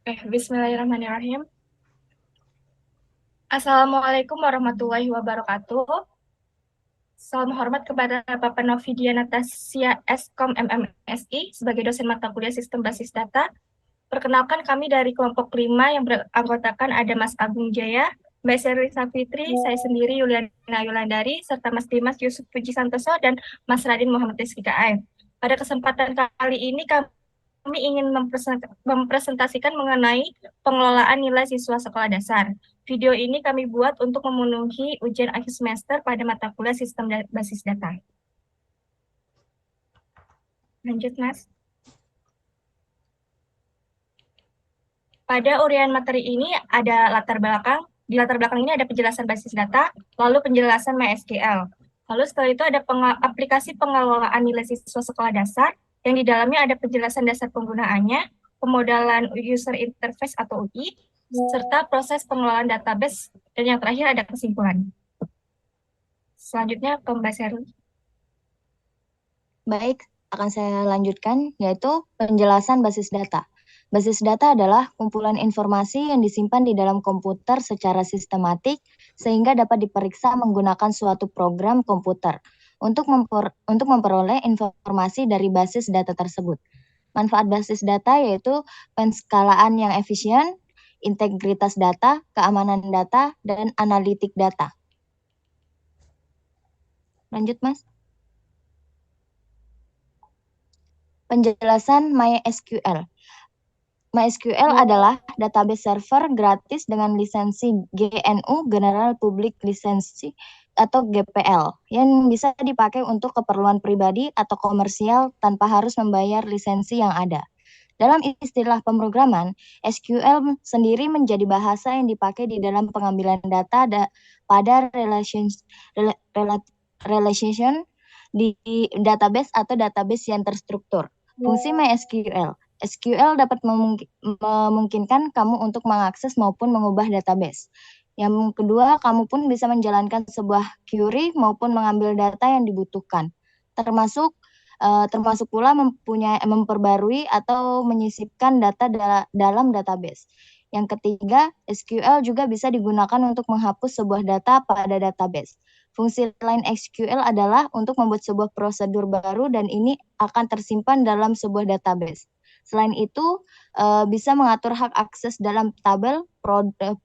Bismillahirrahmanirrahim. Assalamualaikum warahmatullahi wabarakatuh. Salam hormat kepada Bapak Novidia Natasya Eskom MMSI sebagai dosen mata kuliah Sistem Basis Data. Perkenalkan kami dari kelompok 5 yang beranggotakan ada Mas Agung Jaya, Mbak Sherly Safitri, saya sendiri Yuliana Yulandari, serta Mas Dimas Yusuf Puji Santoso dan Mas Radin Muhammad Rizky KM. Pada kesempatan kali ini kami ingin mempresentasikan mengenai pengelolaan nilai siswa sekolah dasar. Video ini kami buat untuk memenuhi ujian akhir semester pada mata kuliah Sistem Basis Data. Lanjut, Mas. Pada uraian materi ini ada latar belakang. Di latar belakang ini ada penjelasan basis data, lalu penjelasan MySQL. Lalu setelah itu ada aplikasi pengelolaan nilai siswa sekolah dasar, yang di dalamnya ada penjelasan dasar penggunaannya, pemodalan user interface atau UI, serta proses pengelolaan database, dan yang terakhir ada kesimpulan. Selanjutnya ke Mbak Sherly. Baik, akan saya lanjutkan, yaitu penjelasan basis data. Basis data adalah kumpulan informasi yang disimpan di dalam komputer secara sistematik sehingga dapat diperiksa menggunakan suatu program komputer untuk memperoleh informasi dari basis data tersebut. Manfaat basis data yaitu penskalaan yang efisien, integritas data, keamanan data, dan analitik data. Lanjut, Mas. Penjelasan MySQL. MySQL adalah database server gratis dengan lisensi GNU General Public License atau GPL yang bisa dipakai untuk keperluan pribadi atau komersial tanpa harus membayar lisensi yang ada. Dalam istilah pemrograman, SQL sendiri menjadi bahasa yang dipakai di dalam pengambilan data pada relation di database atau database yang terstruktur. Fungsi MySQL. SQL dapat memungkinkan kamu untuk mengakses maupun mengubah database. Yang kedua, kamu pun bisa menjalankan sebuah query maupun mengambil data yang dibutuhkan, termasuk pula memperbarui atau menyisipkan data dalam database. Yang ketiga, SQL juga bisa digunakan untuk menghapus sebuah data pada database. Fungsi lain SQL adalah untuk membuat sebuah prosedur baru dan ini akan tersimpan dalam sebuah database. Selain itu, bisa mengatur hak akses dalam tabel,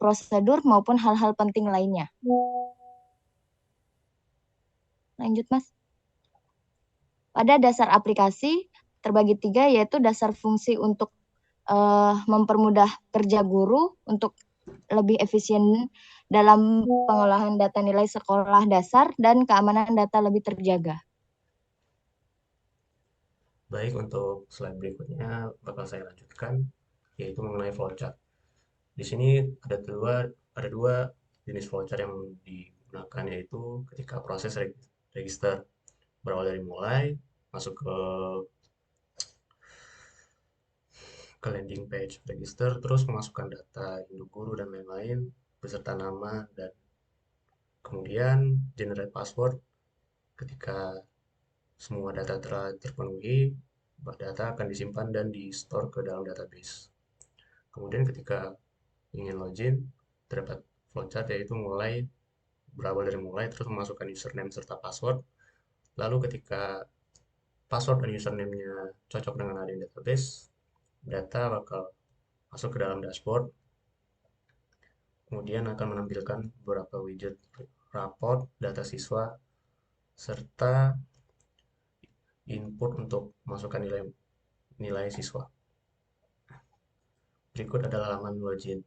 prosedur, maupun hal-hal penting lainnya. Lanjut, Mas. Pada dasar aplikasi, terbagi 3, yaitu dasar fungsi untuk mempermudah kerja guru, untuk lebih efisien dalam pengolahan data nilai sekolah dasar, dan keamanan data lebih terjaga. Baik, untuk slide berikutnya bakal saya lanjutkan, yaitu mengenai flowchart. Di sini ada dua jenis flowchart yang digunakan, yaitu ketika proses register berawal dari mulai masuk ke landing page register, terus memasukkan data induk guru dan lain-lain beserta nama, dan kemudian generate password. Ketika semua data telah terpenuhi, data akan disimpan dan di store ke dalam database. Kemudian ketika ingin login, terdapat flowchart, yaitu berawal dari mulai terus memasukkan username serta password. Lalu ketika password dan username-nya cocok dengan ada di database, data bakal masuk ke dalam dashboard. Kemudian akan menampilkan beberapa widget raport, data siswa, serta input untuk masukkan nilai siswa. Berikut adalah halaman login,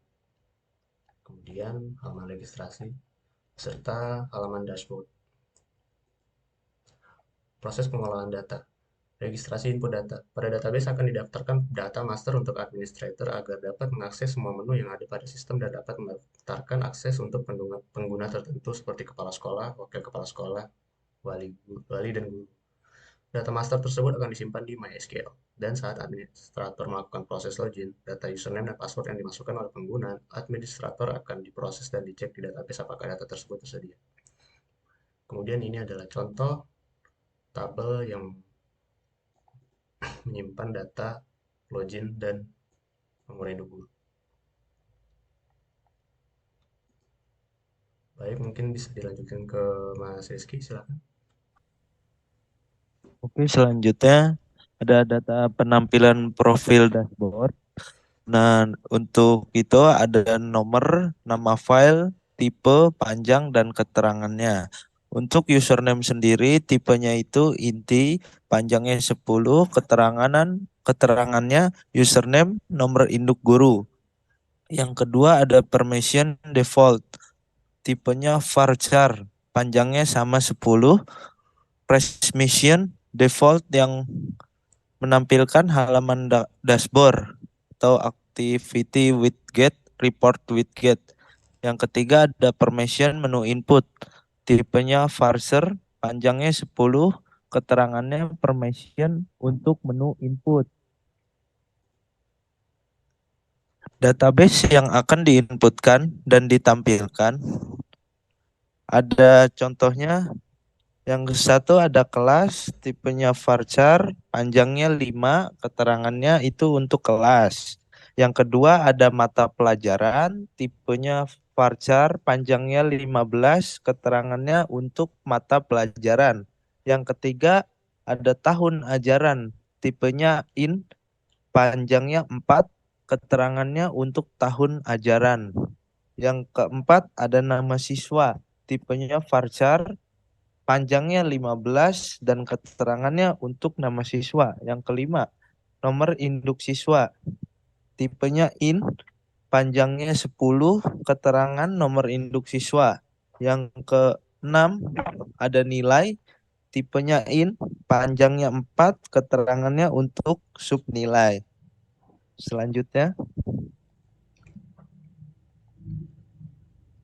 kemudian halaman registrasi, serta halaman dashboard. Proses pengelolaan data. Registrasi input data. Pada database akan didaftarkan data master untuk administrator agar dapat mengakses semua menu yang ada pada sistem dan dapat mendaftarkan akses untuk pengguna tertentu seperti kepala sekolah, wakil kepala sekolah, wali dan guru. Data master tersebut akan disimpan di MySQL, dan saat administrator melakukan proses login, data username dan password yang dimasukkan oleh pengguna, administrator akan diproses dan dicek di database apakah data tersebut tersedia. Kemudian ini adalah contoh tabel yang menyimpan data login dan nomor induk guru. Baik, mungkin bisa dilanjutkan ke Mas Rizky, silakan. Oke, selanjutnya ada data penampilan profil dashboard. Nah, untuk itu ada nomor, nama file, tipe, panjang, dan keterangannya. Untuk username sendiri, tipenya itu inti, panjangnya 10, keterangannya username, nomor induk guru. Yang kedua ada permission default, tipenya varchar, panjangnya sama 10, permission default yang menampilkan halaman dashboard atau activity widget, report widget. Yang ketiga ada permission menu input, tipenya parser, panjangnya 10, keterangannya permission untuk menu input. Database yang akan diinputkan dan ditampilkan ada contohnya. Yang satu ada kelas, tipenya varchar, panjangnya 5, keterangannya itu untuk kelas. Yang kedua ada mata pelajaran, tipenya varchar, panjangnya 15, keterangannya untuk mata pelajaran. Yang ketiga ada tahun ajaran, tipenya in, panjangnya 4, keterangannya untuk tahun ajaran. Yang keempat ada nama siswa, tipenya varchar, panjangnya 15 dan keterangannya untuk nama siswa. Yang kelima, nomor induk siswa. Tipenya in, panjangnya 10, keterangan nomor induk siswa. Yang keenam, ada nilai, tipenya in, panjangnya 4, keterangannya untuk subnilai. Selanjutnya,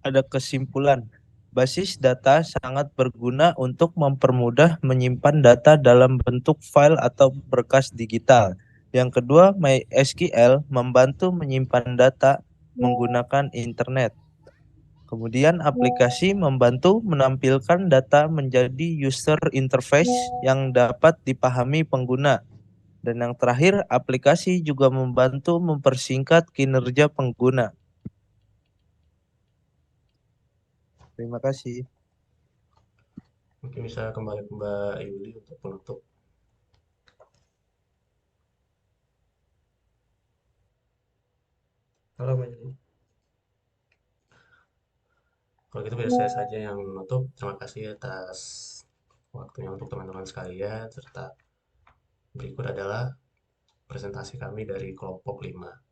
ada kesimpulan. Basis data sangat berguna untuk mempermudah menyimpan data dalam bentuk file atau berkas digital. Yang kedua, MySQL membantu menyimpan data menggunakan internet. Kemudian aplikasi membantu menampilkan data menjadi user interface yang dapat dipahami pengguna. Dan yang terakhir, aplikasi juga membantu mempersingkat kinerja pengguna. Terima kasih. Mungkin bisa kembali ke Mbak Yuli untuk penutup. Halo Mbak Yuli. Kalau gitu biar saya saja yang menutup. Terima kasih atas waktunya untuk teman-teman sekalian, serta berikut adalah presentasi kami dari kelompok 5.